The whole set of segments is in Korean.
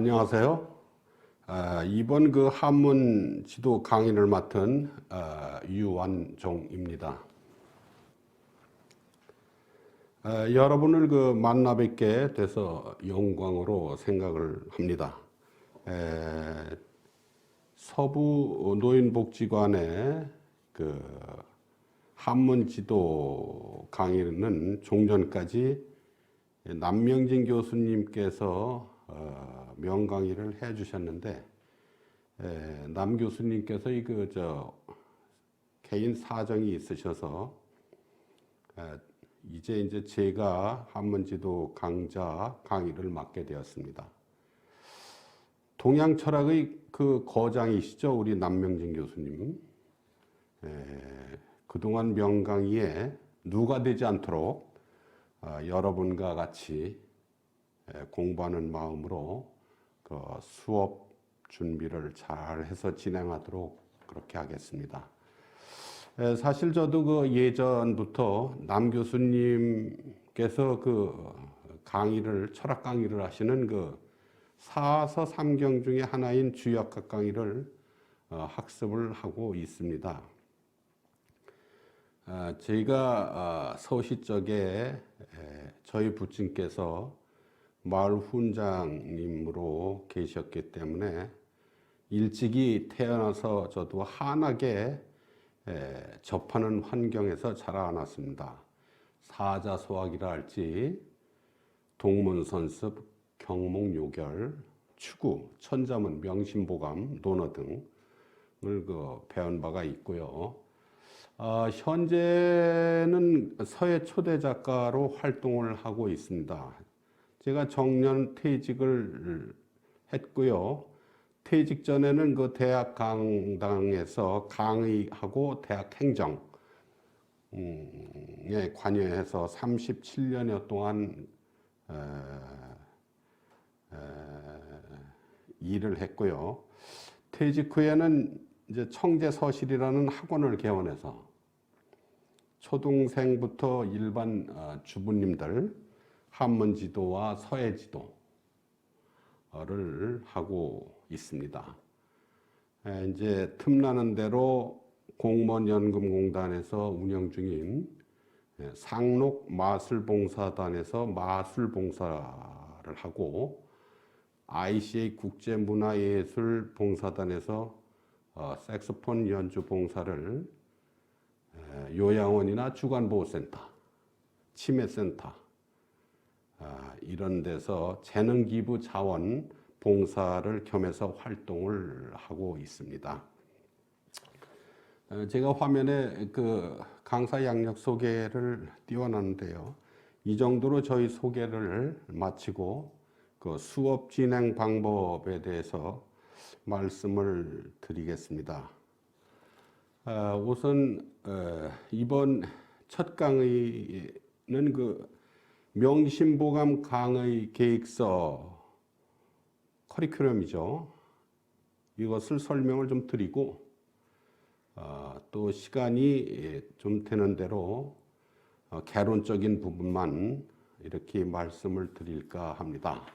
안녕하세요. 이번 그 한문 지도 강의를 맡은 유완종입니다. 여러분을 그 만나 뵙게 돼서 영광으로 생각을 합니다. 서부 노인복지관의 그 한문 지도 강의는 종전까지 남명진 교수님께서 명강의를 해주셨는데, 남 교수님께서 개인 사정이 있으셔서 이제 제가 한문지도 강좌 강의를 맡게 되었습니다. 동양 철학의 그 거장이시죠, 우리 남명진 교수님. 그동안 명강의에 누가 되지 않도록 여러분과 같이 공부하는 마음으로 그 수업 준비를 잘 해서 진행하도록 그렇게 하겠습니다. 사실 저도 그 예전부터 남 교수님께서 그 강의를, 철학 강의를 하시는 그 사서 삼경 중에 하나인 주역학 강의를 학습을 하고 있습니다. 저희가 서시 쪽에 저희 부친께서 마을 훈장님으로 계셨기 때문에 일찍이 태어나서 저도 한하게 접하는 환경에서 자라났습니다. 사자소학이라 할지 동문선습, 경목요결, 추구, 천자문, 명심보감, 논어 등을 배운 바가 있고요. 현재는 서예 초대 작가로 활동을 하고 있습니다. 제가 정년 퇴직을 했고요. 퇴직 전에는 그 대학 강당에서 강의하고 대학 행정에 관여해서 37년여 동안 일을 했고요. 퇴직 후에는 이제 청제서실이라는 학원을 개원해서 초등생부터 일반 주부님들 한문지도와 서예지도를 하고 있습니다. 이제 틈나는 대로 공무원연금공단에서 운영 중인 상록 마술봉사단에서 마술봉사를 하고, ICA 국제문화예술봉사단에서 색소폰 연주봉사를, 요양원이나 주간보호센터, 치매센터 이런 데서 재능기부 자원 봉사를 겸해서 활동을 하고 있습니다. 제가 화면에 그 강사 양력 소개를 띄워놨는데요. 이 정도로 저희 소개를 마치고 그 수업 진행 방법에 대해서 말씀을 드리겠습니다. 우선 이번 첫 강의는 그 명심보감 강의 계획서 커리큘럼이죠. 이것을 설명을 좀 드리고, 또 시간이 좀 되는 대로 개론적인 부분만 이렇게 말씀을 드릴까 합니다.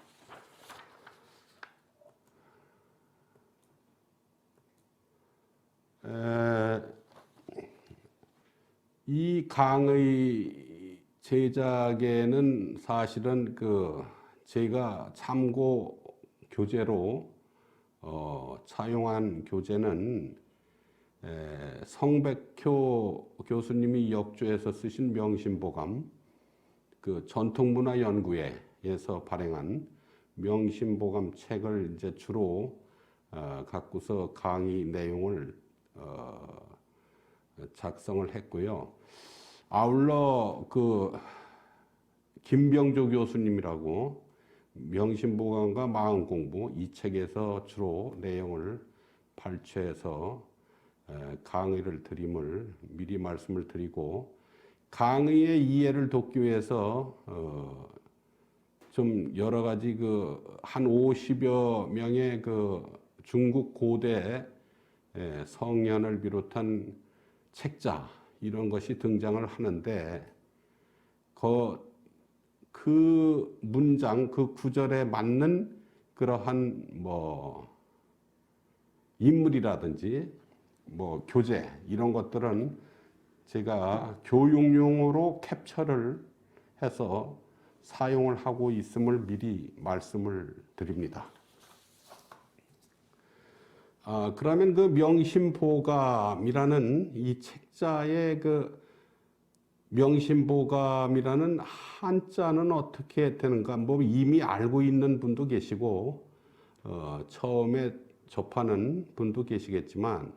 이 강의 제작에는 사실은 제가 참고 교재로 차용한 교재는 성백효 교수님이 역조해서 쓰신 명심보감, 그 전통문화연구회에서 발행한 명심보감 책을 이제 주로 갖고서 강의 내용을 작성을 했고요. 아울러 그 김병조 교수님이라고 명심보감과 마음공부 이 책에서 주로 내용을 발췌해서 강의를 드림을 미리 말씀을 드리고, 강의의 이해를 돕기 위해서 좀 여러 가지 한 50여 명의 중국 고대 성현을 비롯한 책자 이런 것이 등장을 하는데, 그 문장, 그 구절에 맞는 그러한 뭐 인물이라든지 뭐 교재 이런 것들은 제가 교육용으로 캡처를 해서 사용을 하고 있음을 미리 말씀을 드립니다. 그러면 그 명심보감이라는 이 책자의 그 명심보감이라는 한자는 어떻게 되는가, 뭐 이미 알고 있는 분도 계시고 처음에 접하는 분도 계시겠지만,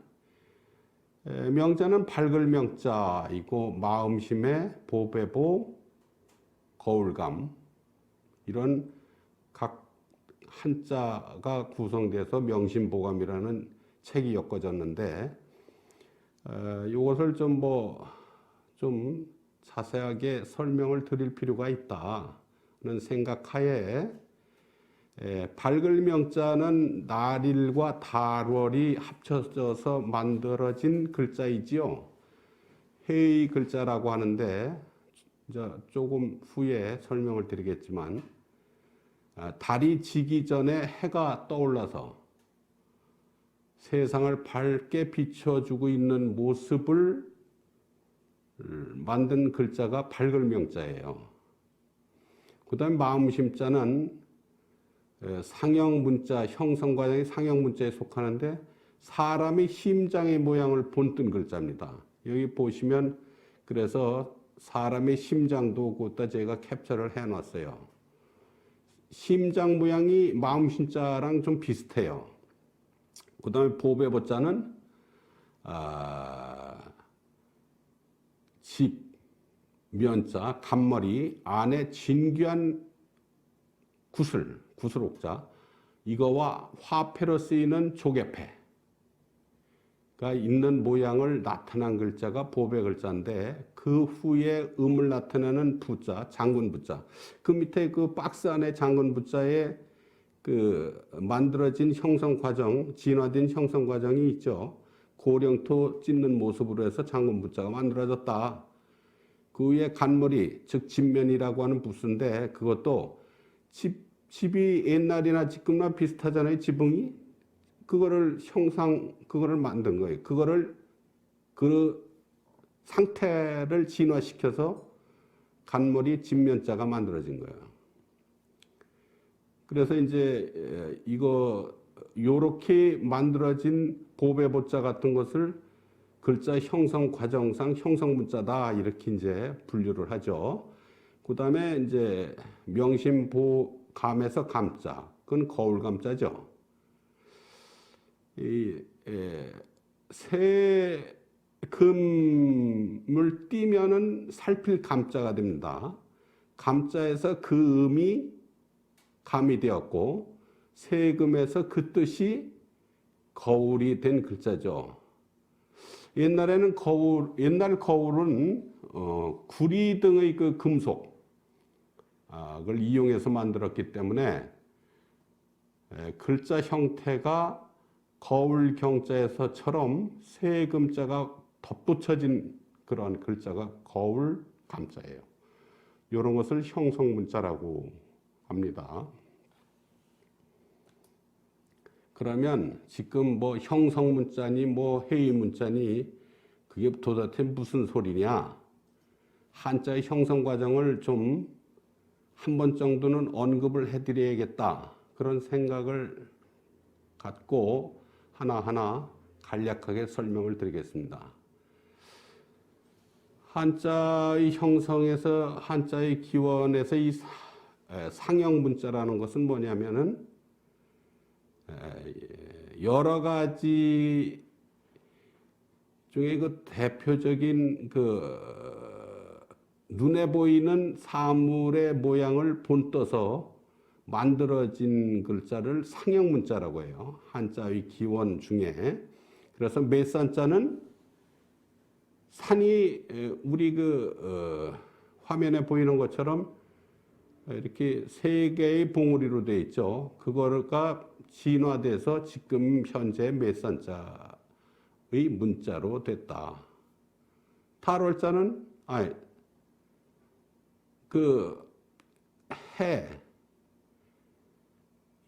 명자는 밝을 명자이고 마음심의 보배보 거울감, 이런 각 한자가 구성돼서 명심보감이라는 책이 엮어졌는데, 이것을 좀 자세하게 설명을 드릴 필요가 있다는 생각하에, 밝을 명자는 날일과 달월이 합쳐져서 만들어진 글자이지요. 해의 글자라고 하는데 조금 후에 설명을 드리겠지만, 달이 지기 전에 해가 떠올라서 세상을 밝게 비춰주고 있는 모습을 만든 글자가 밝을 명자예요. 그 다음에 마음심자는 상형 문자, 형성 과정이 상형 문자에 속하는데 사람의 심장의 모양을 본뜬 글자입니다. 여기 보시면 그래서 사람의 심장도 그것도 제가 캡처를 해놨어요. 심장 모양이 마음심자랑 좀 비슷해요. 그 다음에 보배보자는 집, 면자, 간머리 안에 진귀한 구슬옥자, 이거와 화폐로 쓰이는 조개패가 있는 모양을 나타난 글자가 보배 글자인데, 그 후에 음을 나타내는 부자, 장군 부자, 그 밑에 그 박스 안에 장군 부자에 그 만들어진 형성 과정, 진화된 형성 과정이 있죠. 고령토 찢는 모습으로 해서 장군 부자가 만들어졌다. 그 위에 간머리, 즉 집면이라고 하는 부스인데, 그것도 집이 옛날이나 지금이나 비슷하잖아요. 지붕이. 그거를 그거를 만든 거예요. 그 상태를 진화시켜서 간머리 집면자가 만들어진 거예요. 그래서 이제 요렇게 만들어진 보배보자 같은 것을 글자 형성 과정상 형성 문자다, 이렇게 이제 분류를 하죠. 그 다음에 이제 명심보감에서 감자, 그건 거울감자죠. 세금을 띄면은 살필 감자가 됩니다. 감자에서 그 음이 감이 되었고, 세금에서 그 뜻이 거울이 된 글자죠. 옛날 거울은 구리 등의 그 금속을 이용해서 만들었기 때문에 글자 형태가 거울 경자에서처럼 세금자가 덧붙여진 그런 글자가 거울 감자예요. 이런 것을 형성 문자라고 합니다. 그러면 지금 뭐 형성 문자니 뭐 해의 문자니 그게 도대체 무슨 소리냐? 한자의 형성 과정을 좀 한 번 정도는 언급을 해드려야겠다, 그런 생각을 갖고 하나하나 간략하게 설명을 드리겠습니다. 한자의 형성에서, 한자의 기원에서 이 상형 문자라는 것은 뭐냐면은 여러 가지 중에 그 대표적인 그 눈에 보이는 사물의 모양을 본떠서 만들어진 글자를 상형 문자라고 해요. 한자의 기원 중에. 그래서 매산자는 산이 우리 화면에 보이는 것처럼 이렇게 세 개의 봉우리로 되어 있죠. 그거가 진화돼서 지금 현재 매산자의 문자로 됐다. 탈월자는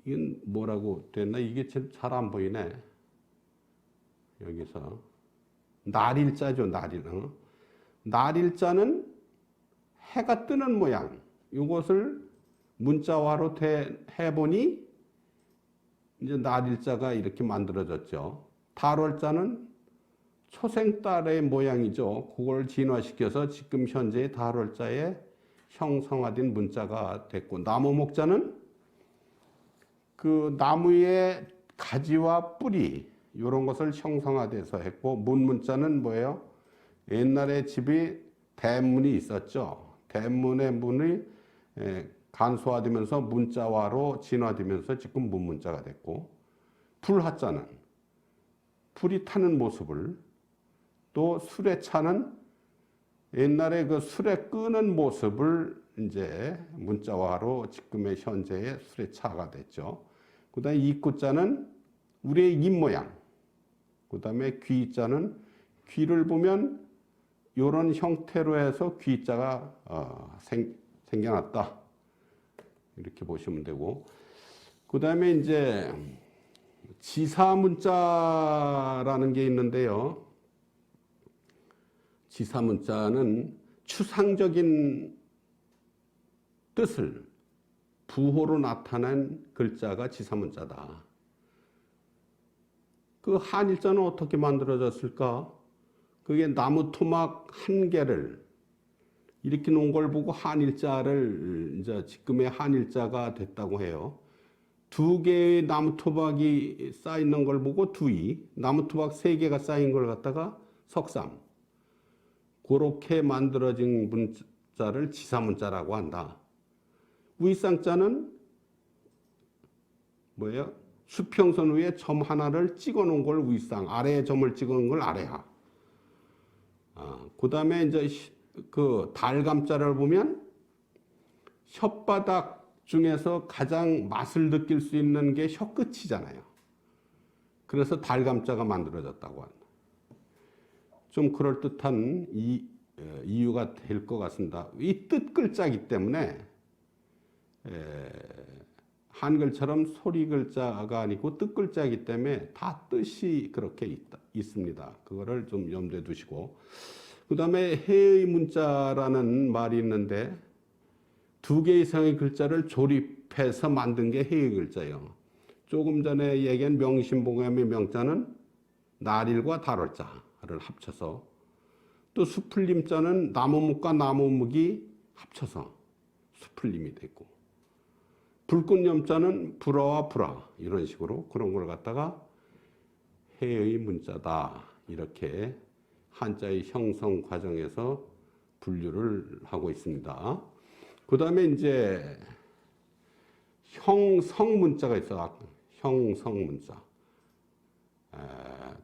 이건 뭐라고 됐나? 이게 잘 안 보이네. 여기서 날일자죠, 날일. 날일자는 해가 뜨는 모양. 이것을 문자화로 해보니 이제 날일자가 이렇게 만들어졌죠. 달월자는 초생달의 모양이죠. 그걸 진화시켜서 지금 현재의 달월자에 형성화된 문자가 됐고, 나무목자는 그 나무의 가지와 뿌리 이런 것을 형성화돼서 했고, 문문자는 뭐예요? 옛날에 집이 대문이 있었죠. 대문의 문이 간소화되면서 문자화로 진화되면서 지금 문문자가 됐고, 불화자는 불이 타는 모습을, 또 수레차는 옛날에 그 수레 끄는 모습을 이제 문자화로 지금의 현재의 수레차가 됐죠. 그 다음에 입구자는 우리의 입 모양, 그 다음에 귀자는 귀를 보면 이런 형태로 해서 귀자가 생겨났다. 이렇게 보시면 되고, 그 다음에 이제 지사문자라는 게 있는데요. 지사문자는 추상적인 뜻을 부호로 나타낸 글자가 지사문자다. 그 한일자는 어떻게 만들어졌을까? 그게 나무 토막 한 개를 이렇게 놓은 걸 보고 한일자를 이제 지금의 한일자가 됐다고 해요. 두 개의 나무 토막이 쌓이는 걸 보고 두이, 나무 토막 세 개가 쌓인 걸 갖다가 석삼. 그렇게 만들어진 문자를 지사문자라고 한다. 위쌍자는 뭐예요? 수평선 위에 점 하나를 찍어 놓은 걸 위쌍, 아래에 점을 찍어 놓은 걸 아래하. 그 다음에 이제 그 달감자를 보면 혓바닥 중에서 가장 맛을 느낄 수 있는 게 혀끝이잖아요. 그래서 달감자가 만들어졌다고 한다. 좀 그럴듯한 이유가 될 것 같습니다. 이 뜻 글자이기 때문에 한글처럼 소리 글자가 아니고 뜻 글자이기 때문에 다 뜻이 그렇게 있습니다. 그거를 좀 염두에 두시고, 그 다음에 해의 문자라는 말이 있는데 두 개 이상의 글자를 조립해서 만든 게 해의 글자예요. 조금 전에 얘기한 명심보감의 명자는 날일과 달월자를 합쳐서, 또 수풀림자는 나무묵과 나무묵이 합쳐서 수풀림이 됐고, 불꽃염자는 불어와 불아 이런 식으로 그런 걸 갖다가 해의 문자다 이렇게 한자의 형성 과정에서 분류를 하고 있습니다. 그 다음에 이제 형성 문자가 있어. 형성 문자.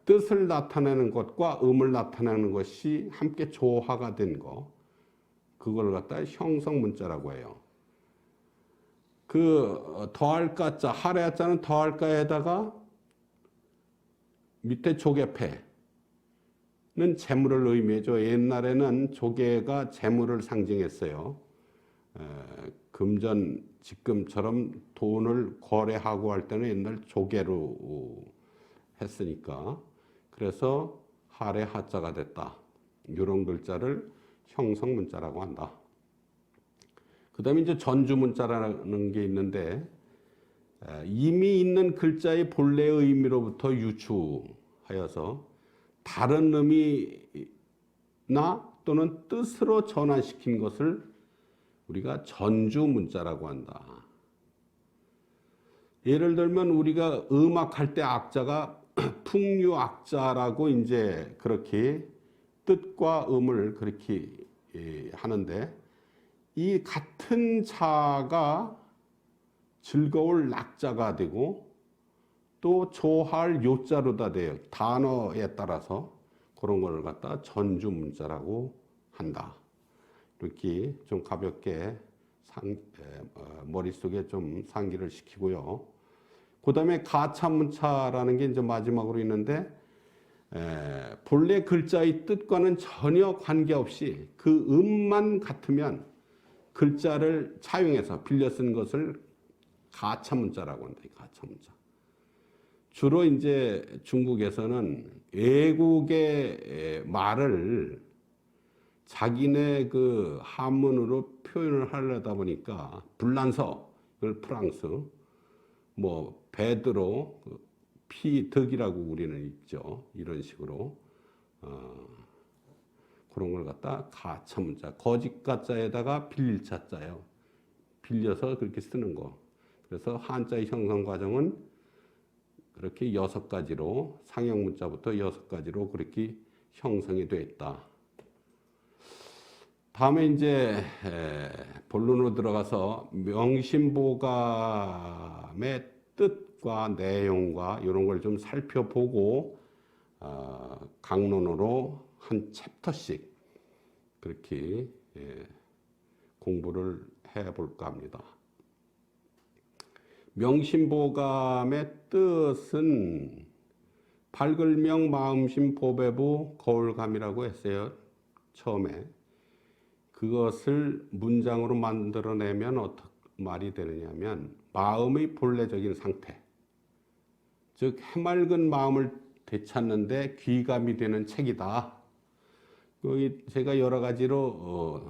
뜻을 나타내는 것과 음을 나타내는 것이 함께 조화가 된 거, 그걸 갖다 형성 문자라고 해요. 그 더할까자, 하래자는 더할까에다가 밑에 조개패는 재물을 의미해줘. 옛날에는 조개가 재물을 상징했어요. 금전 지금처럼 돈을 거래하고 할 때는 옛날 조개로 했으니까, 그래서 하래 하자가 됐다. 이런 글자를 형성 문자라고 한다. 그 다음에 이제 전주 문자라는 게 있는데, 이미 있는 글자의 본래 의미로부터 유추하여서 다른 의미나 또는 뜻으로 전환시킨 것을 우리가 전주 문자라고 한다. 예를 들면 우리가 음악할 때 악자가 풍류악자라고 이제 그렇게 뜻과 음을 그렇게 하는데, 이 같은 자가 즐거울 낙자가 되고 또 조할 요자로다 돼요. 단어에 따라서 그런 걸 갖다 전주 문자라고 한다. 이렇게 좀 가볍게 머릿속에 좀 상기를 시키고요. 그 다음에 가차문자라는 게 이제 마지막으로 있는데, 본래 글자의 뜻과는 전혀 관계없이 그 음만 같으면 글자를 차용해서 빌려 쓴 것을 가차 문자라고 한다. 가차 문자. 주로 이제 중국에서는 외국의 말을 자기네 그 한문으로 표현을 하려다 보니까 불란서, 그걸 프랑스, 뭐 베드로, 피덕이라고 우리는 읽죠. 이런 식으로 그런 걸 갖다 가차 문자, 거짓 가짜에다가 빌릴 차자예요. 빌려서 그렇게 쓰는 거. 그래서 한자의 형성 과정은 그렇게 6가지로, 상형 문자부터 6가지로 그렇게 형성이 되어 있다. 다음에 이제 본론으로 들어가서 명심보감의 뜻과 내용과 이런 걸 좀 살펴보고 강론으로 한 챕터씩 그렇게 공부를 해볼까 합니다. 명심보감의 뜻은 발글명 마음심 보배부 거울감이라고 했어요. 처음에. 그것을 문장으로 만들어내면 어떻게 말이 되느냐면 마음의 본래적인 상태, 즉 해맑은 마음을 되찾는데 귀감이 되는 책이다. 여기 제가 여러 가지로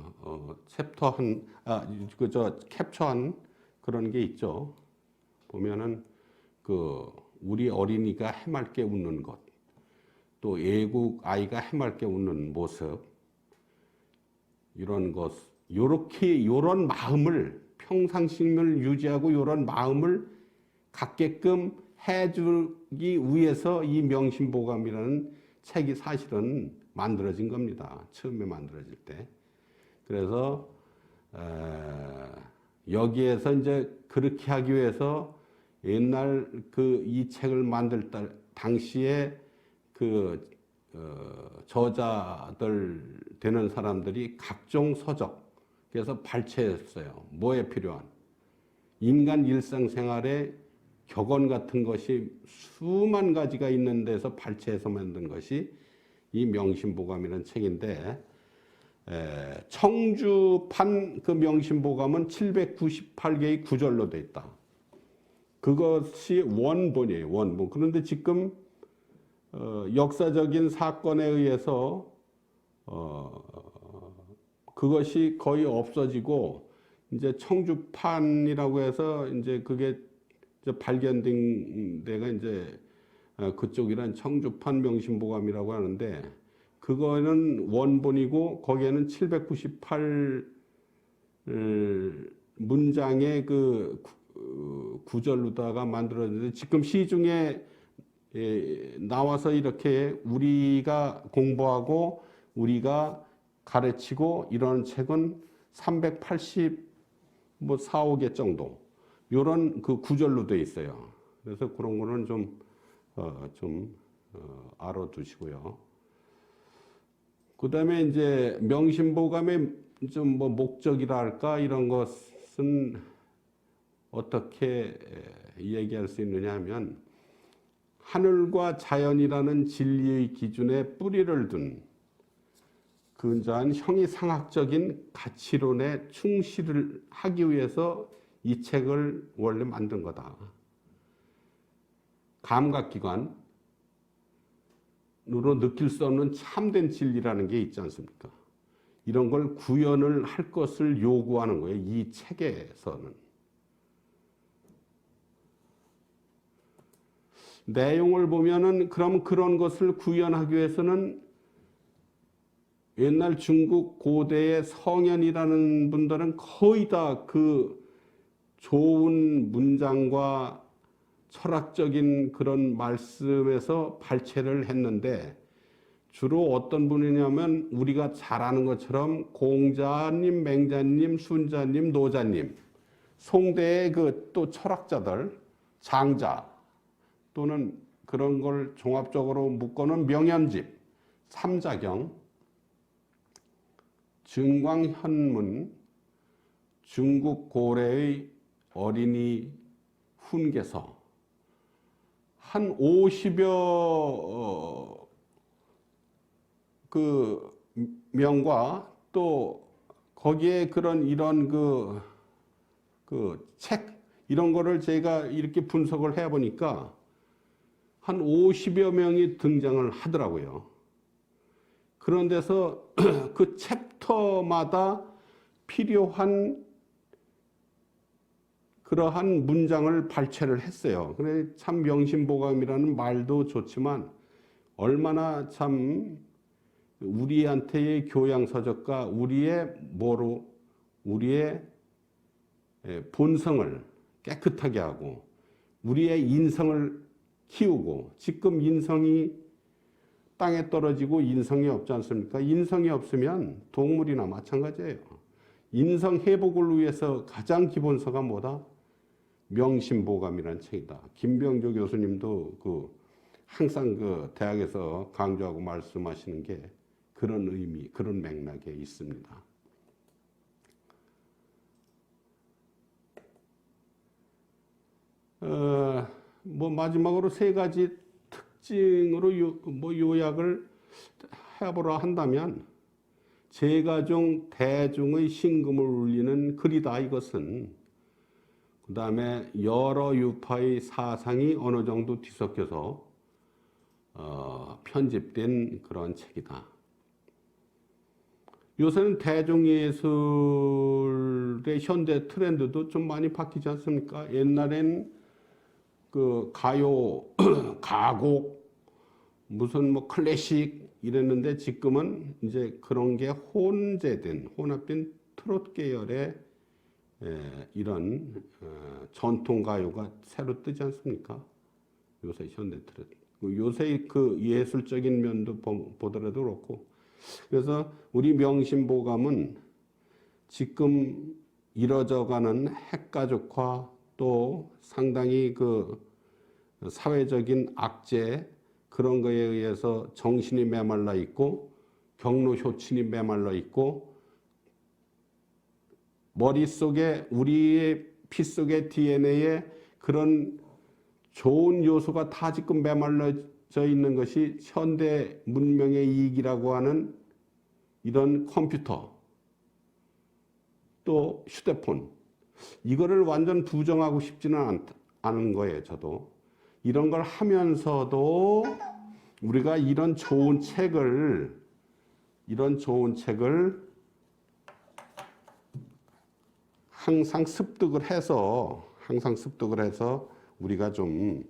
캡처한 그런 게 있죠. 보면은 우리 어린이가 해맑게 웃는 것, 또 애국 아이가 해맑게 웃는 모습, 이런 것, 요런 마음을 평상심을 유지하고 요런 마음을 갖게끔 해주기 위해서 이 명심보감이라는 책이 사실은 만들어진 겁니다. 처음에 만들어질 때. 그래서 여기에서 이제 그렇게 하기 위해서 옛날 이 책을 만들 당시에 저자들 되는 사람들이 각종 서적, 그래서 발췌했어요. 뭐에 필요한? 인간 일상생활에 격언 같은 것이 수만 가지가 있는 데서 발췌해서 만든 것이 이 명심보감이라는 책인데, 청주판 그 명심보감은 798개의 구절로 되어 있다. 그것이 원본이에요. 원본. 그런데 지금 역사적인 사건에 의해서 그것이 거의 없어지고 이제 청주판이라고 해서 이제 그게 이제 발견된 데가 이제 그쪽이란 청주판 명심보감이라고 하는데, 그거는 원본이고 거기에는 798 문장의 구절로다가 만들어졌는데, 지금 시중에 나와서 이렇게 우리가 공부하고 우리가 가르치고 이런 책은 384, 5개 정도, 이런 구절로 되어 있어요. 그래서 그런 거는 좀 알아두시고요. 그 다음에 이제 명심보감의 좀 목적이라 할까, 이런 것은 어떻게 얘기할 수 있느냐 하면, 하늘과 자연이라는 진리의 기준에 뿌리를 둔 근저한 형이상학적인 가치론에 충실을 하기 위해서 이 책을 원래 만든 거다. 감각기관으로 느낄 수 없는 참된 진리라는 게 있지 않습니까? 이런 걸 구현을 할 것을 요구하는 거예요, 이 책에서는. 내용을 보면은, 그럼 그런 것을 구현하기 위해서는 옛날 중국 고대의 성현이라는 분들은 거의 다 그 좋은 문장과 철학적인 그런 말씀에서 발췌를 했는데, 주로 어떤 분이냐면 우리가 잘 아는 것처럼 공자님, 맹자님, 순자님, 노자님, 송대의 또 철학자들, 장자, 또는 그런 걸 종합적으로 묶어놓은 명연집, 삼자경, 증광현문, 중국 고래의 어린이 훈계서, 한 50여 명과 또 거기에 이런 책, 이런 거를 제가 이렇게 분석을 해보니까 한 50여 명이 등장을 하더라고요. 그런 데서 그 챕터마다 필요한 그러한 문장을 발췌를 했어요. 그래 참 명심보감이라는 말도 좋지만 얼마나 참 우리한테의 교양서적과 우리의 본성을 깨끗하게 하고 우리의 인성을 키우고, 지금 인성이 땅에 떨어지고 인성이 없지 않습니까? 인성이 없으면 동물이나 마찬가지예요. 인성 회복을 위해서 가장 기본서가 뭐다? 명심보감이라는 책이다. 김병조 교수님도 항상 대학에서 강조하고 말씀하시는 게 그런 의미, 그런 맥락에 있습니다. 마지막으로 세 가지 특징으로 요약을 해보라 한다면, 제가종 대중의 신금을 울리는 글이다 이것은. 그 다음에 여러 유파의 사상이 어느 정도 뒤섞여서 편집된 그런 책이다. 요새는 대중예술의 현대 트렌드도 좀 많이 바뀌지 않습니까? 옛날엔 가요, 가곡, 무슨 클래식 이랬는데 지금은 이제 그런 게 혼합된 트로트 계열의 이런 전통 가요가 새로 뜨지 않습니까? 요새 현대 트렌드. 요새 예술적인 면도 보더라도 그렇고. 그래서 우리 명심보감은 지금 이뤄져가는 핵가족화, 또 상당히 사회적인 악재, 그런 거에 의해서 정신이 메말라 있고 경로효친이 메말라 있고, 머릿속에 우리의 피 속의 DNA에 그런 좋은 요소가 다 지금 메말라져 있는 것이 현대 문명의 이익이라고 하는 이런 컴퓨터, 또 휴대폰, 이거를 완전 부정하고 싶지는 않은 거예요. 저도 이런 걸 하면서도 우리가 이런 좋은 책을 항상 습득을 해서 우리가 좀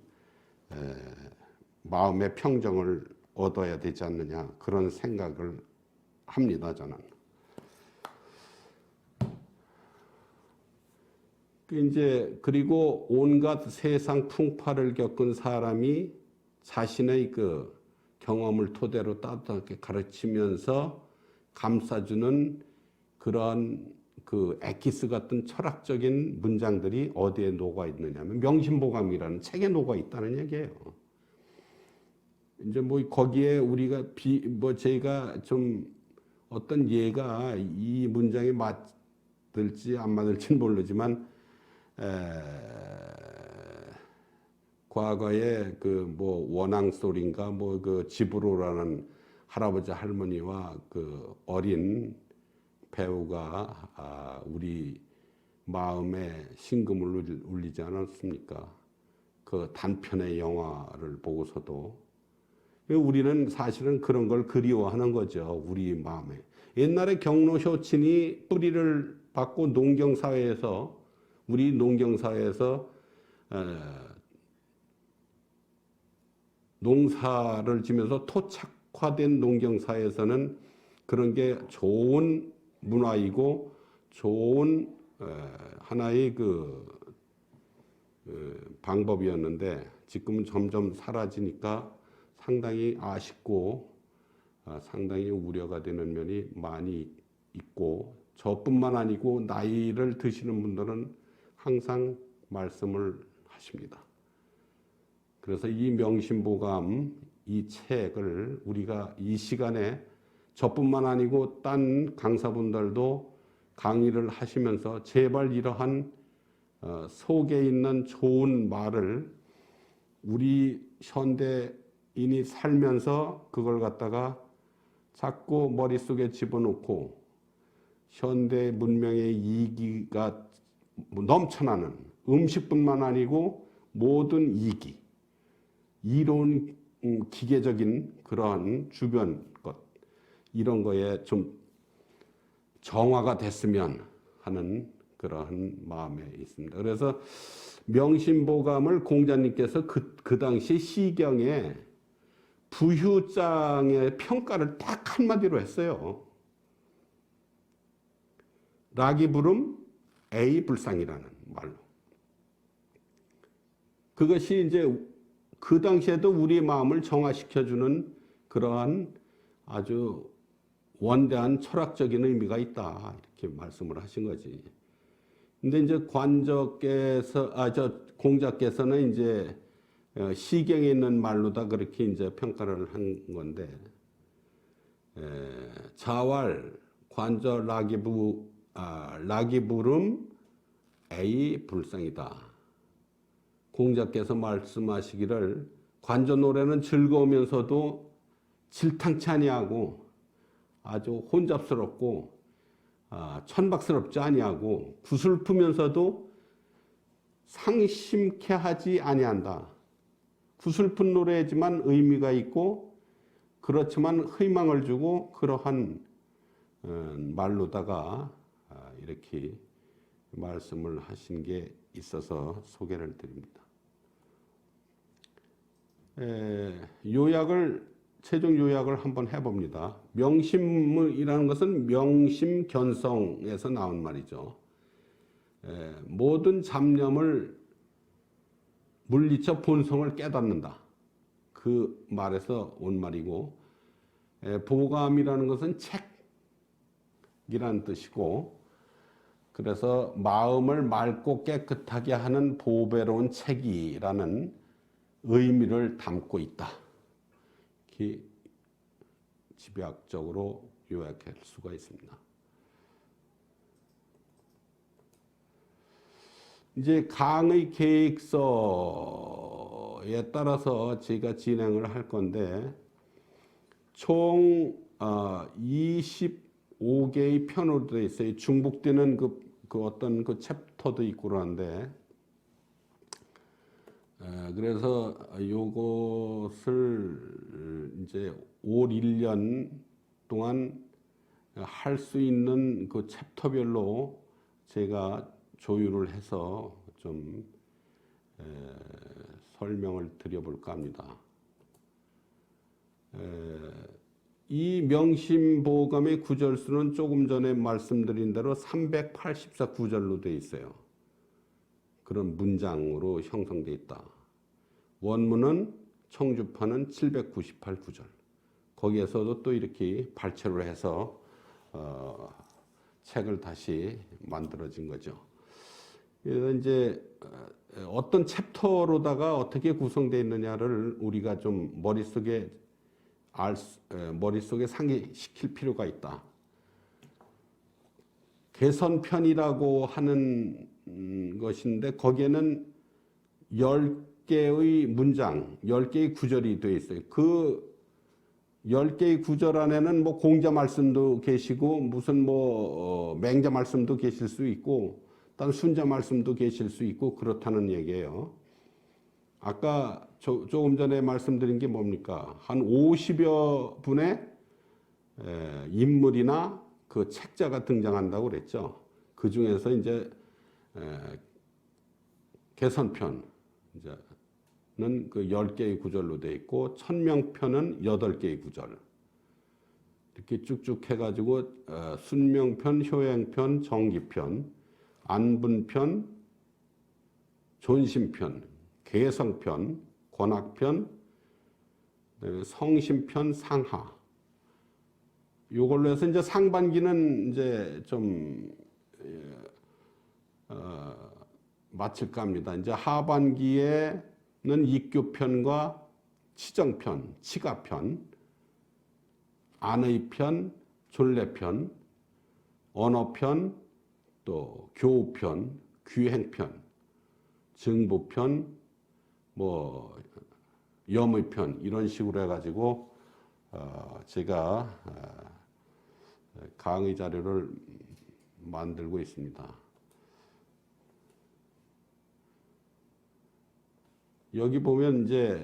마음의 평정을 얻어야 되지 않느냐, 그런 생각을 합니다, 저는. 그리고 온갖 세상 풍파를 겪은 사람이 자신의 경험을 토대로 따뜻하게 가르치면서 감싸주는 그런 엑기스 같은 철학적인 문장들이 어디에 녹아 있느냐면 명심보감이라는 책에 녹아 있다는 얘기예요. 이제 거기에 우리가 제가 좀 어떤 예가 이 문장에 맞을지 안 맞을지는 모르지만, 과거에 원앙소리인가 지브로라는 할아버지 할머니와 어린 배우가 우리 마음에 신금을 울리지 않았습니까? 그 단편의 영화를 보고서도 우리는 사실은 그런 걸 그리워하는 거죠. 우리 마음에. 옛날에 경로효친이 뿌리를 받고 우리 농경사회에서 농사를 지면서 토착화된 농경사회에서는 그런 게 좋은 문화이고 좋은 하나의 방법이었는데, 지금은 점점 사라지니까 상당히 아쉽고 상당히 우려가 되는 면이 많이 있고, 저뿐만 아니고 나이를 드시는 분들은 항상 말씀을 하십니다. 그래서 이 명심보감, 이 책을 우리가 이 시간에 저뿐만 아니고 딴 강사분들도 강의를 하시면서 제발 이러한 속에 있는 좋은 말을 우리 현대인이 살면서 그걸 갖다가 자꾸 머릿속에 집어넣고 현대 문명의 이기가 넘쳐나는 음식뿐만 아니고 모든 이기, 이론, 기계적인 그러한 주변 것, 이런 거에 좀 정화가 됐으면 하는 그러한 마음에 있습니다. 그래서 명심보감을 공자님께서 그 당시 시경에 부휴장의 평가를 딱 한마디로 했어요. 라기부름 A불상이라는 말로. 그것이 이제 그 당시에도 우리의 마음을 정화시켜주는 그러한 아주 원대한 철학적인 의미가 있다. 이렇게 말씀을 하신 거지. 근데 이제 공자께서는 이제 시경에 있는 말로다 그렇게 이제 평가를 한 건데, 자왈, 관저, 라기부름, A 불상이다. 공자께서 말씀하시기를 관저 노래는 즐거우면서도 질탕치 아니하고 아주 혼잡스럽고 천박스럽지 아니하고 구슬프면서도 상심케 하지 아니한다. 구슬픈 노래지만 의미가 있고 그렇지만 희망을 주고 그러한 말로다가 이렇게 말씀을 하신 게 있어서 소개를 드립니다. 최종 요약을 한번 해봅니다. 명심이라는 것은 명심견성에서 나온 말이죠. 모든 잡념을 물리쳐 본성을 깨닫는다. 그 말에서 온 말이고, 보감이라는 것은 책이라는 뜻이고, 그래서 마음을 맑고 깨끗하게 하는 보배로운 책이라는 의미를 담고 있다. 이렇게 집약적으로 요약할 수가 있습니다. 이제 강의 계획서에 따라서 제가 진행을 할 건데 총 25개의 편으로 되어 있어요. 중복되는 그 어떤 그 챕터도 있고 그러는데 그래서 요것을 이제 올 1년 동안 할 수 있는 그 챕터별로 제가 조율을 해서 좀 설명을 드려볼까 합니다. 이 명심보감의 구절수는 조금 전에 말씀드린 대로 384 구절로 되어 있어요. 그런 문장으로 형성되어 있다. 원문은 청주판은 798 구절. 거기에서도 또 이렇게 발췌를 해서 책을 다시 만들어진 거죠. 그래서 이제 어떤 챕터로다가 어떻게 구성되어 있느냐를 우리가 좀 머릿속에 상기시킬 필요가 있다. 개선편이라고 하는 것인데 거기에는 10개의 문장, 10개의 구절이 되어 있어요. 그 10개의 구절 안에는 뭐 공자 말씀도 계시고 무슨 맹자 말씀도 계실 수 있고 딴 순자 말씀도 계실 수 있고 그렇다는 얘기예요. 아까 조금 전에 말씀드린 게 뭡니까? 한 50여 분의 인물이나 그 책자가 등장한다고 그랬죠. 그 중에서 이제 개선편은 그 10개의 구절로 되어 있고 천명편은 8개의 구절. 이렇게 쭉쭉 해가지고 순명편, 효행편, 정기편, 안분편, 존심편, 개성편, 권학편, 성심편, 상하. 요걸로 해서 이제 상반기는 이제 좀 마칠까 합니다. 이제 하반기에는 익교편과 치정편, 치가편, 안의편, 존례편, 언어편, 또 교우편, 귀행편, 증부편, 염의편 이런 식으로 해가지고 제가 강의 자료를 만들고 있습니다. 여기 보면 이제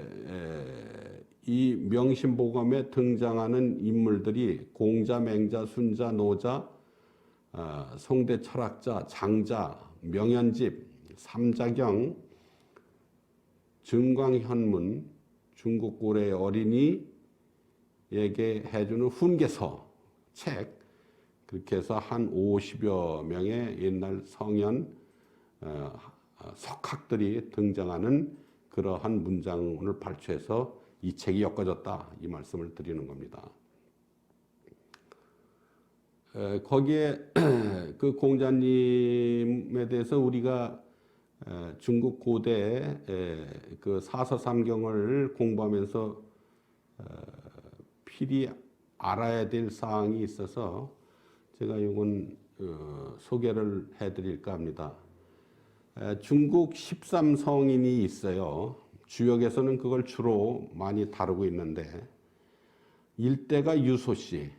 이 명심보감에 등장하는 인물들이 공자, 맹자, 순자, 노자, 송대 철학자, 장자, 명현집, 삼자경, 증광현문, 중국 고래 어린이에게 해주는 훈계서 책, 그렇게 해서 한 50여 명의 옛날 성현 석학들이 등장하는 그러한 문장을 발췌해서 이 책이 엮어졌다, 이 말씀을 드리는 겁니다. 거기에 그 공자님에 대해서 우리가 중국 고대 그 사서삼경을 공부하면서 필히 알아야 될 사항이 있어서 제가 이건 소개를 해드릴까 합니다. 중국 13성인이 있어요. 주역에서는 그걸 주로 많이 다루고 있는데, 일대가 유소씨,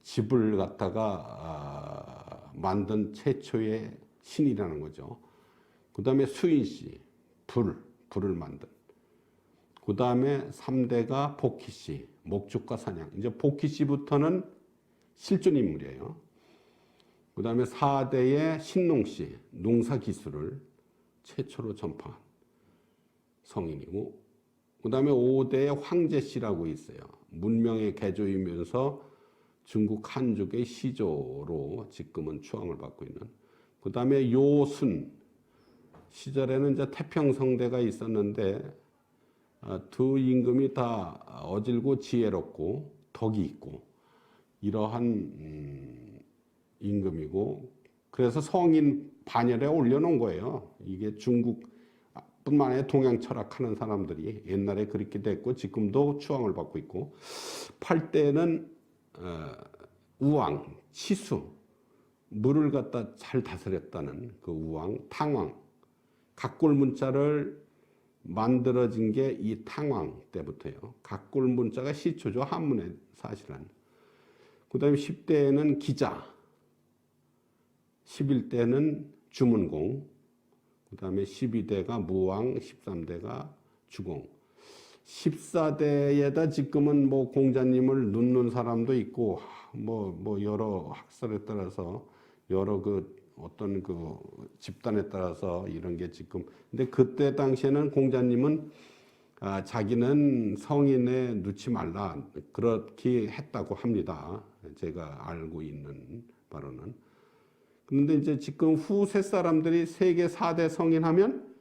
집을 갖다가 만든 최초의 신이라는 거죠. 그 다음에 수인씨, 불을 만든. 그 다음에 3대가 복희씨, 목축과 사냥. 이제 복희씨부터는 실존 인물이에요. 그 다음에 4대의 신농씨, 농사 기술을 최초로 전파한 성인이고, 그 다음에 5대의 황제씨라고 있어요. 문명의 개조이면서 중국 한족의 시조로 지금은 추앙을 받고 있는. 그 다음에 요순, 시절에는 이제 태평성대가 있었는데 두 임금이 다 어질고 지혜롭고 덕이 있고 이러한 임금이고, 그래서 성인 반열에 올려놓은 거예요. 이게 중국뿐만 아니라 동양 철학하는 사람들이 옛날에 그렇게 됐고 지금도 추앙을 받고 있고, 8대는 우왕, 치수, 물을 갖다 잘 다스렸다는 그 우왕, 탕왕, 각골 문자를 만들어진 게 이 탕왕 때부터예요. 각골 문자가 시초죠, 한문에 사실은. 그 다음에 10대에는 기자, 11대는 주문공, 그 다음에 12대가 무왕, 13대가 주공. 14대에다 지금은 뭐 공자님을 눕는 사람도 있고, 뭐 여러 학설에 따라서 여러 그 어떤 그 집단에 따라서 이런 게 지금. 근데 그때 당시에는 공자님은 자기는 성인에 넣지 말라, 그렇게 했다고 합니다. 제가 알고 있는 바로는. 그런데 이제 지금 후세 사람들이 세계 4대 성인 하면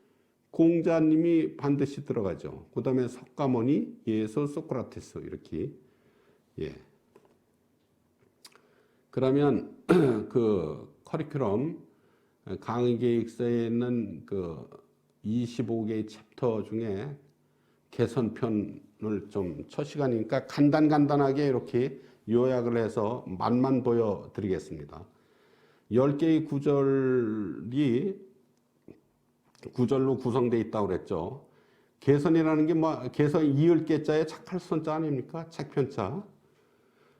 공자님이 반드시 들어가죠. 그 다음에 석가모니, 예수, 소크라테스, 이렇게. 예. 그러면 그 커리큘럼 강의 계획서에 있는 그 25개의 챕터 중에 개선편을 좀 첫 시간이니까 간단하게 이렇게 요약을 해서 맛만 보여드리겠습니다. 10개의 구절로 구성되어 있다고 그랬죠. 개선이라는 게 뭐, 개선 이을 개자에 착할 선자 아닙니까? 책편자.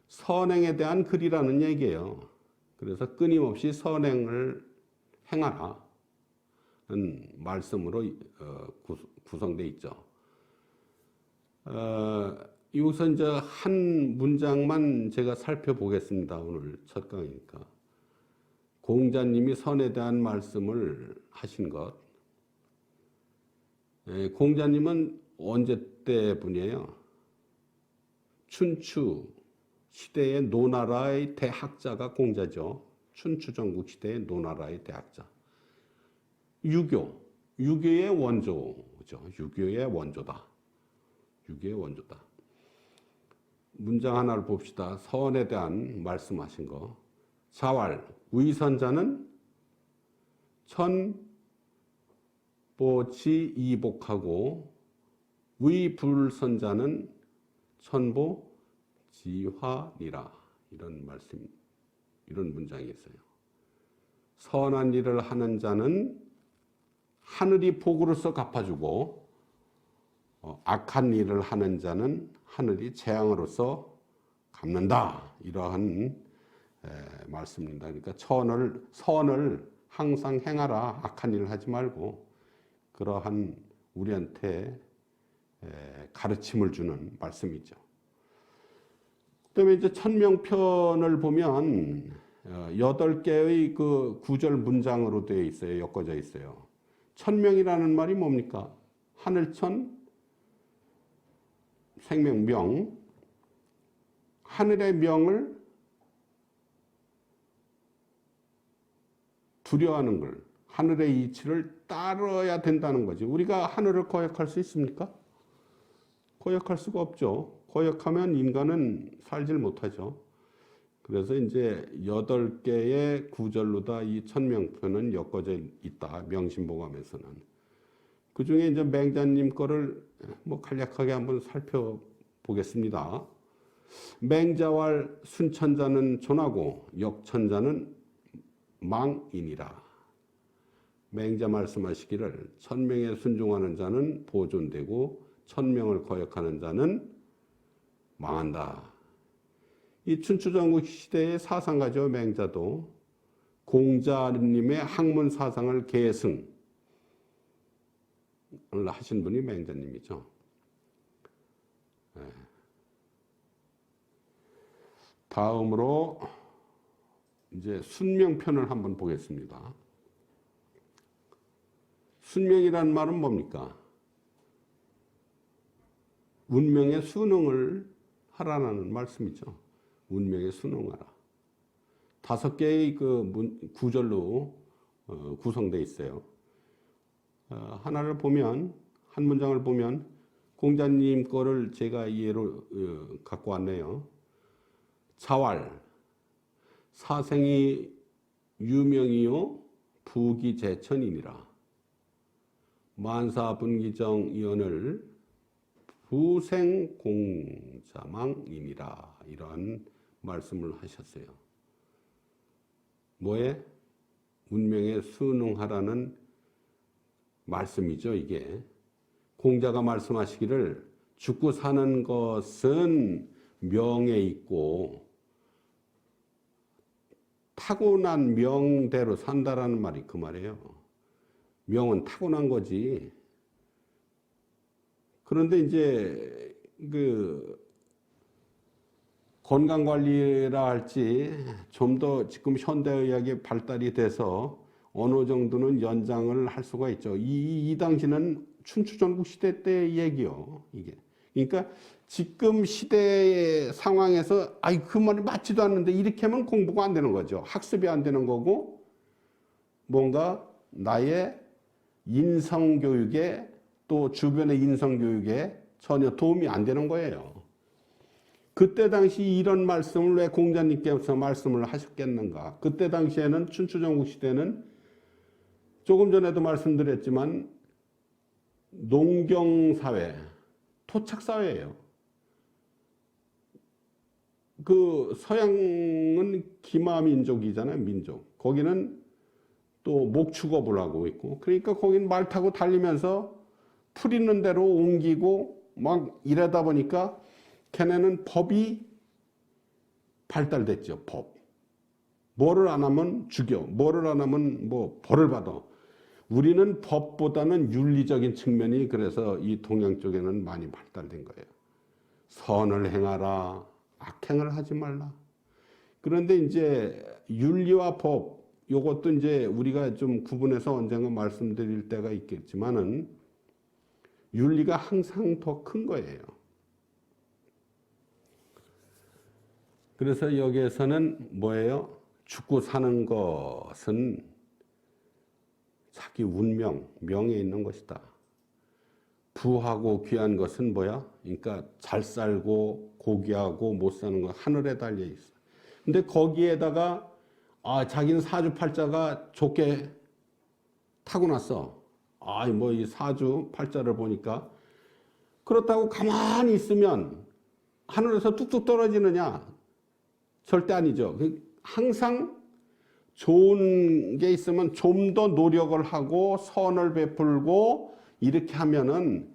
선행에 대한 글이라는 얘기예요. 그래서 끊임없이 선행을 행하라 는 말씀으로 구성되어 있죠. 여기서 이제 한 문장만 제가 살펴보겠습니다. 오늘 첫 강의니까. 공자님이 선에 대한 말씀을 하신 것. 공자님은 언제 때 분이에요? 춘추 시대의 노나라의 대학자가 공자죠. 춘추 전국 시대의 노나라의 대학자. 유교의 원조죠. 유교의 원조다. 문장 하나를 봅시다. 선에 대한 말씀하신 거. 자왈, 위선자는 천보치 이복하고, 위불선자는 천보지화니라. 이런 문장이 있어요. 선한 일을 하는 자는 하늘이 복으로서 갚아주고, 악한 일을 하는 자는 하늘이 재앙으로서 갚는다. 이러한 말씀입니다. 그러니까 선을 항상 행하라. 악한 일을 하지 말고. 그러한 우리한테 가르침을 주는 말씀이죠. 그다음에 이제 천명편을 보면 8개의 그 구절 문장으로 되어 있어요. 엮어져 있어요. 천명이라는 말이 뭡니까? 하늘천, 생명명, 하늘의 명을 두려워하는 걸, 하늘의 이치를 따라야 된다는 거지. 우리가 하늘을 거역할 수 있습니까? 거역할 수가 없죠. 거역하면 인간은 살질 못하죠. 그래서 이제 8개의 구절로 다 이 천명편은 엮어져 있다. 명심보감에서는. 그 중에 이제 맹자님 거를 뭐 간략하게 한번 살펴보겠습니다. 맹자왈 순천자는 존하고 역천자는 망이니라. 맹자 말씀하시기를 천명에 순종하는 자는 보존되고 천명을 거역하는 자는 망한다. 이 춘추전국 시대의 사상가죠. 맹자도 공자님의 학문 사상을 계승을 하신 분이 맹자님이죠. 다음으로 이제 순명편을 한번 보겠습니다. 순명이란 말은 뭡니까? 운명의 순응을 하라는 말씀이죠. 운명에 순응하라. 5개의 그 구절로 구성되어 있어요. 하나를 보면, 한 문장을 보면, 공자님 거를 제가 예로 갖고 왔네요. 자왈, 사생이 유명이요, 부기제천이니라. 만사분기정이언을 부생공자망이니라. 이러한 말씀을 하셨어요. 뭐에? 운명에 순응하라는 말씀이죠, 이게. 공자가 말씀하시기를 죽고 사는 것은 명에 있고 타고난 명대로 산다라는 말이 그 말이에요. 명은 타고난 거지. 그런데 이제 그 건강관리라 할지 좀 더 지금 현대의학이 발달이 돼서 어느 정도는 연장을 할 수가 있죠. 이 당시는 춘추전국 시대 때 얘기요, 이게. 그러니까 지금 시대의 상황에서 그 말이 맞지도 않는데 이렇게 하면 공부가 안 되는 거죠. 학습이 안 되는 거고 뭔가 나의 인성교육에 또 주변의 인성교육에 전혀 도움이 안 되는 거예요. 그때 당시 이런 말씀을 왜 공자님께서 말씀을 하셨겠는가? 그때 당시에는 춘추전국 시대는 조금 전에도 말씀드렸지만 농경사회, 토착사회예요. 그 서양은 기마민족이잖아요, 민족. 거기는 또 목축업을 하고 있고, 그러니까 거긴 말 타고 달리면서 풀 있는 대로 옮기고 막 이러다 보니까 걔네는 법이 발달됐죠, 법. 뭐를 안 하면 죽여, 뭐를 안 하면 뭐 벌을 받아. 우리는 법보다는 윤리적인 측면이 그래서 이 동양 쪽에는 많이 발달된 거예요. 선을 행하라, 악행을 하지 말라. 그런데 이제 윤리와 법, 요것도 이제 우리가 좀 구분해서 언젠가 말씀드릴 때가 있겠지만은 윤리가 항상 더 큰 거예요. 그래서 여기에서는 뭐예요? 죽고 사는 것은 자기 운명, 명에 있는 것이다. 부하고 귀한 것은 뭐야? 그러니까 잘 살고 고귀하고 못 사는 거 하늘에 달려 있어. 근데 거기에다가 자기는 사주팔자가 좋게 타고났어. 뭐 이 사주팔자를 보니까 그렇다고 가만히 있으면 하늘에서 뚝뚝 떨어지느냐? 절대 아니죠. 항상 좋은 게 있으면 좀 더 노력을 하고 선을 베풀고 이렇게 하면은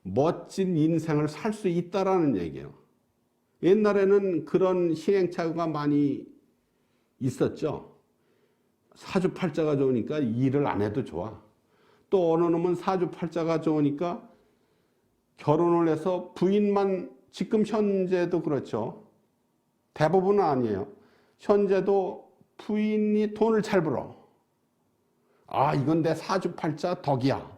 멋진 인생을 살 수 있다라는 얘기예요. 옛날에는 그런 시행착오가 많이 있었죠. 사주팔자가 좋으니까 일을 안 해도 좋아. 또 어느 놈은 사주팔자가 좋으니까 결혼을 해서 부인만, 지금 현재도 그렇죠. 대부분은 아니에요. 현재도 부인이 돈을 잘 벌어. 아, 이건 내 사주팔자 덕이야.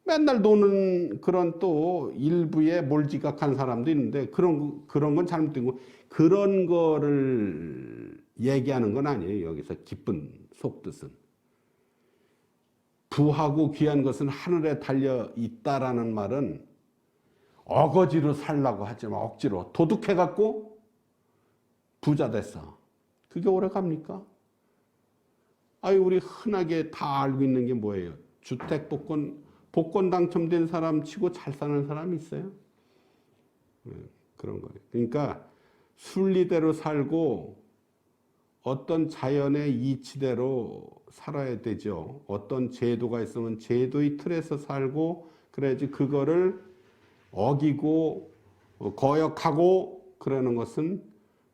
맨날 노는 그런 또 일부에 몰지각한 사람도 있는데 그런 건 잘못된 거. 그런 거를 얘기하는 건 아니에요. 여기서 기쁜 속뜻은. 부하고 귀한 것은 하늘에 달려 있다라는 말은 어거지로 살라고 하지 마. 억지로. 도둑해갖고 부자 됐어. 그게 오래 갑니까? 아유, 우리 흔하게 다 알고 있는 게 뭐예요? 주택 복권 당첨된 사람 치고 잘 사는 사람이 있어요? 그런 거예요. 그러니까 순리대로 살고 어떤 자연의 이치대로 살아야 되죠. 어떤 제도가 있으면 제도의 틀에서 살고 그래야지. 그거를 어기고 거역하고 그러는 것은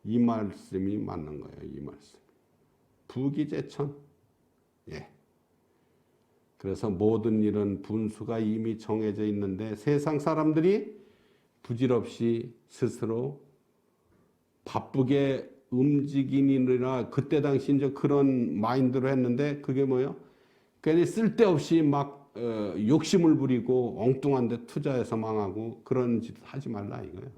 이 말씀이 맞는 거예요. 이 말씀. 부기제천. 예. 그래서 모든 일은 분수가 이미 정해져 있는데 세상 사람들이 부질없이 스스로 바쁘게 움직이느라 그때 당시 이제 그런 마인드로 했는데 그게 뭐예요? 괜히 쓸데없이 막 욕심을 부리고 엉뚱한 데 투자해서 망하고 그런 짓 하지 말라 이거예요.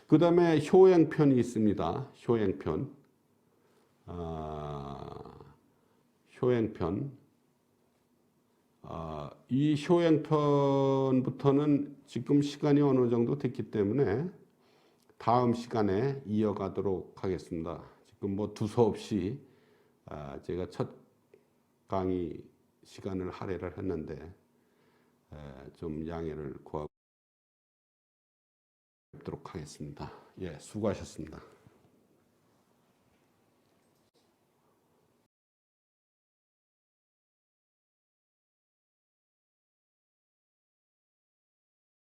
그 다음에 효행편이 있습니다. 효행편. 효행편. 이 효행편부터는 지금 시간이 어느 정도 됐기 때문에 다음 시간에 이어가도록 하겠습니다. 지금 뭐 두서없이 제가 첫 강의 시간을 할애를 했는데 좀 양해를 구하도록 하겠습니다. 예, 수고하셨습니다.